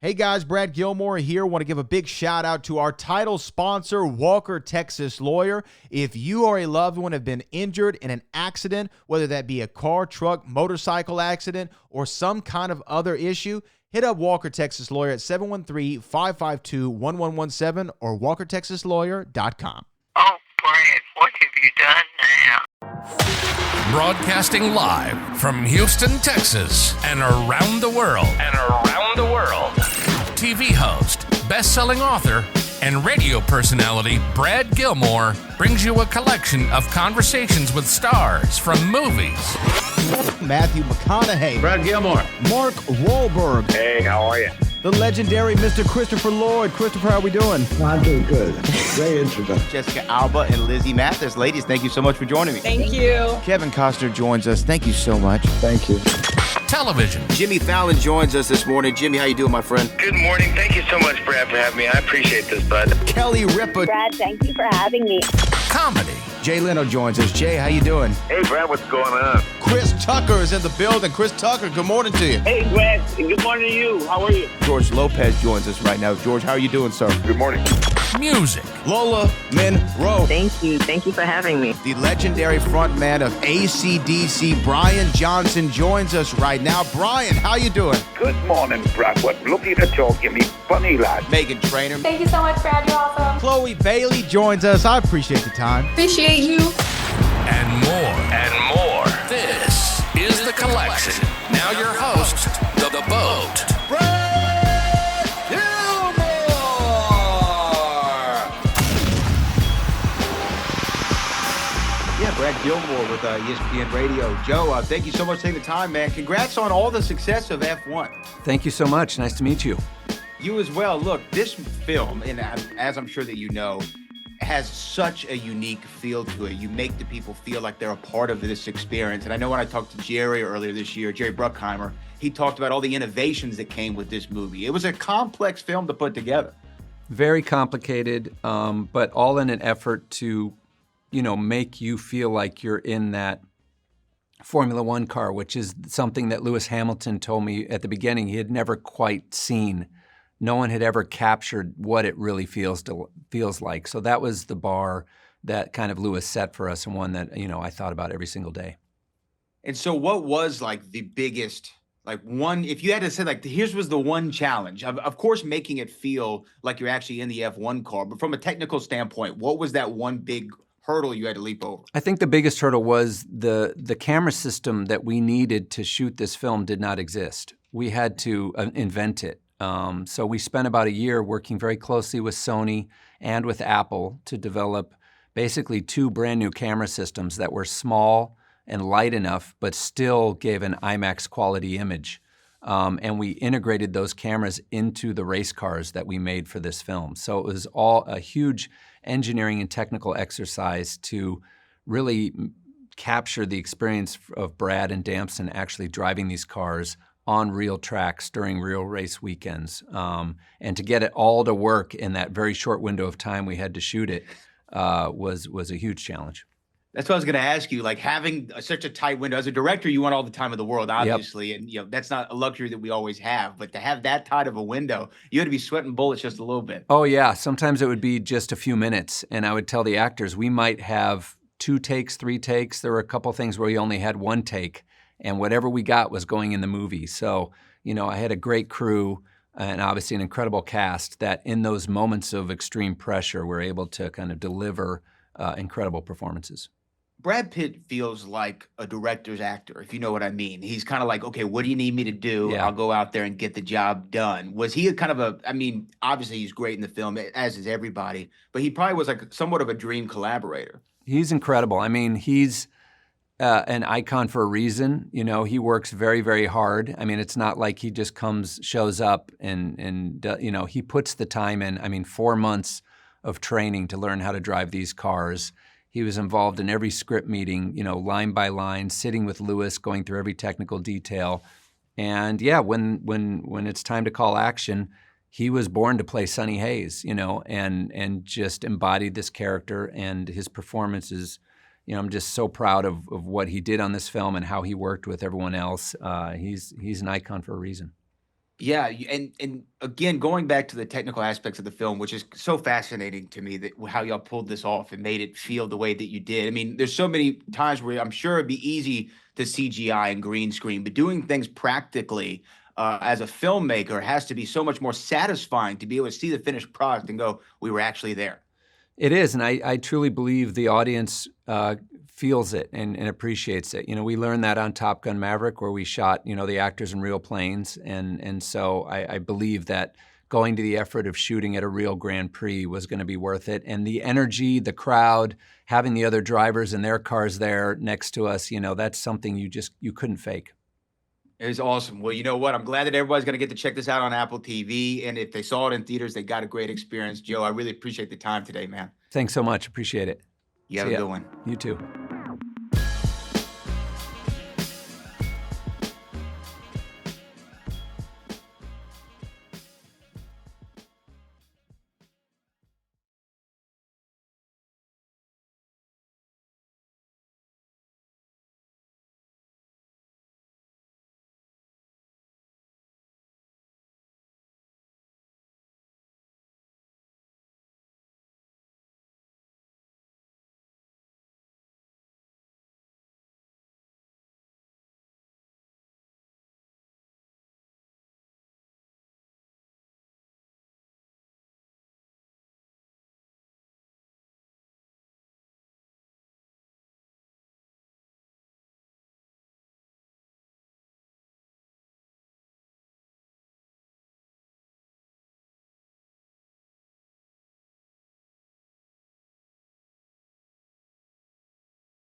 Hey guys, Brad Gilmore here. Want to give a big shout out to our title sponsor, Walker Texas Lawyer. If you or a loved one have been injured in an accident, whether that be a car, truck, motorcycle accident, or some kind of other issue, hit up Walker Texas Lawyer at 713-552-1117 or walkertexaslawyer.com. Oh, Brad, what have you done now? Broadcasting live from Houston, Texas, and around the world. TV host, best-selling author, and radio personality Brad Gilmore brings you a collection of conversations with stars from movies. Matthew McConaughey. Brad Gilmore. Mark Wahlberg. Hey, how are you? The legendary Mr. Christopher Lloyd. Christopher, how are we doing? I'm doing good. Great introduction. Jessica Alba and Lizzie Mathis. Ladies, thank you so much for joining me. Thank you. Kevin Costner joins us. Thank you so much. Thank you. Television. Jimmy Fallon joins us this morning. Jimmy, how you doing, my friend? Good morning. Thank you so much, Brad, for having me. I appreciate this, bud. Kelly Ripa. Brad, thank you for having me. Comedy. Jay Leno joins us. Jay, how you doing? Hey, Brad, what's going on? Chris Tucker is in the building. Chris Tucker, good morning to you. Hey, Brad, and good morning to you. How are you? George Lopez joins us right now. George, how are you doing, sir? Good morning. Music. Lola Monroe. Thank you. Thank you for having me. The legendary frontman of AC/DC, Brian Johnson, joins us right now. Brian, how you doing? Good morning, Brad. What lovely to talk. You me funny lad. Megan Trainor. Thank you so much, Brad. You're awesome. Chloe Bailey joins us. I appreciate the time. Appreciate you. And more. This is The Collection. Now your host, The Boat. Brad Gilmore! Yeah, Brad Gilmore with ESPN Radio. Joe, thank you so much for taking the time, man. Congrats on all the success of F1. Thank you so much. Nice to meet you. You as well. Look, this film, and as I'm sure that you know, has such a unique feel to it. You make the people feel like they're a part of this experience. And I know when I talked to Jerry earlier this year, Jerry Bruckheimer, he talked about all the innovations that came with this movie. It was a complex film to put together. Very complicated, but all in an effort to, make you feel like you're in that Formula One car, which is something that Lewis Hamilton told me at the beginning he had never quite seen. No one had ever captured what it really feels like. So that was the bar that kind of Lewis set for us, and one that, I thought about every single day. And so what was like the biggest, if you had to say here's was the one challenge, of course, making it feel like you're actually in the F1 car, but from a technical standpoint, what was that one big hurdle you had to leap over? I think the biggest hurdle was the camera system that we needed to shoot this film did not exist. We had to invent it. So we spent about a year working very closely with Sony and with Apple to develop basically two brand new camera systems that were small and light enough, but still gave an IMAX quality image. And we integrated those cameras into the race cars that we made for this film. So it was all a huge engineering and technical exercise to really capture the experience of Brad and Damson actually driving these cars on real tracks during real race weekends. And to get it all to work in that very short window of time we had to shoot it was a huge challenge. That's what I was going to ask you, having such a tight window. As a director, you want all the time in the world, obviously. Yep. And, that's not a luxury that we always have. But to have that tight of a window, you had to be sweating bullets just a little bit. Oh, yeah. Sometimes it would be just a few minutes. And I would tell the actors, we might have 2 takes, 3 takes. There were a couple things where we only had 1 take. And whatever we got was going in the movie. So, I had a great crew and obviously an incredible cast that in those moments of extreme pressure were able to kind of deliver incredible performances. Brad Pitt feels like a director's actor, if you know what I mean. He's kind of like, okay, what do you need me to do? Yeah. I'll go out there and get the job done. Was he obviously he's great in the film, as is everybody, but he probably was like somewhat of a dream collaborator. He's incredible. He's an icon for a reason. He works very, very hard. It's not like he just shows up and he puts the time in. 4 months of training to learn how to drive these cars. He was involved in every script meeting, line by line, sitting with Lewis, going through every technical detail. And yeah, when it's time to call action, he was born to play Sonny Hayes, and just embodied this character, and his performance is, I'm just so proud of what he did on this film and how he worked with everyone else. He's an icon for a reason. Yeah, and again, going back to the technical aspects of the film, which is so fascinating to me, that how y'all pulled this off and made it feel the way that you did. I mean, there's so many times where I'm sure it'd be easy to CGI and green screen, but doing things practically as a filmmaker has to be so much more satisfying to be able to see the finished product and go, we were actually there. It is, and I truly believe the audience feels it and appreciates it. You know, we learned that on Top Gun Maverick, where we shot, you know, the actors in real planes, and so I believe that going to the effort of shooting at a real Grand Prix was going to be worth it. And the energy, the crowd, having the other drivers in their cars there next to us, you know, that's something you couldn't fake. It was awesome. Well, you know what? I'm glad that everybody's going to get to check this out on Apple TV. And if they saw it in theaters, they got a great experience. Joe, I really appreciate the time today, man. Thanks so much. Appreciate it. You have a good one. You too.